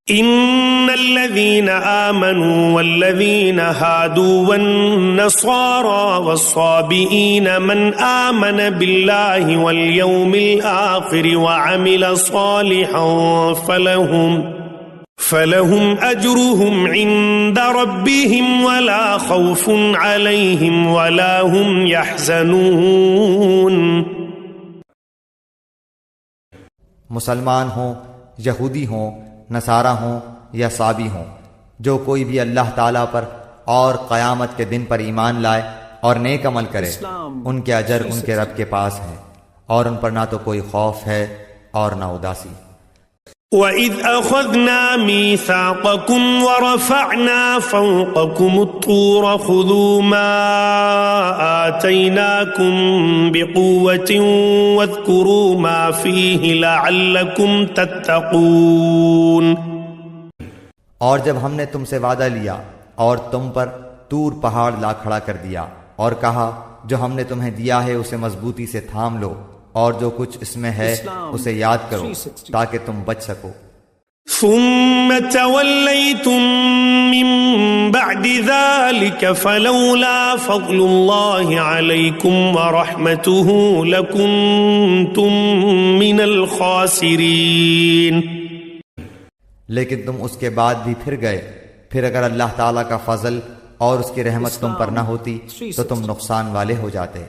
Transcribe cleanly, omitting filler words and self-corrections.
إن الذين آمنوا والذين هادوا والنصارى والصابئين من آمن بالله واليوم الآخر وعمل صالحا فلهم أجرهم عند ربهم ولا خوف عليهم ولا هم يحزنون۔ مسلمان ہوں، یہودی ہوں، نصارہ ہوں یا صابی ہوں، جو کوئی بھی اللہ تعالیٰ پر اور قیامت کے دن پر ایمان لائے اور نیک عمل کرے، ان کے اجر ان کے رب کے پاس ہے، اور ان پر نہ تو کوئی خوف ہے اور نہ اداسی۔ وَإِذْ أَخَذْنَا مِيثَاقَكُمْ وَرَفَعْنَا فَوْقَكُمُ الطُّورَ خُذُوا مَا آتَيْنَاكُمْ بِقُوَّةٍ وَاذْكُرُوا مَا فِيهِ لَعَلَّكُمْ تَتَّقُونَ۔ اور جب ہم نے تم سے وعدہ لیا اور تم پر طور پہاڑ لا کھڑا کر دیا اور کہا جو ہم نے تمہیں دیا ہے اسے مضبوطی سے تھام لو، اور جو کچھ اس میں ہے اسے یاد کرو تاکہ تم بچ سکو۔ ثم توليتم من بعد ذلك فلولا فضل الله عليكم ورحمته لكنتم من الخاسرين۔ لیکن تم اس کے بعد بھی پھر گئے، پھر اگر اللہ تعالیٰ کا فضل اور اس کی رحمت تم پر نہ ہوتی تو تم نقصان والے ہو جاتے۔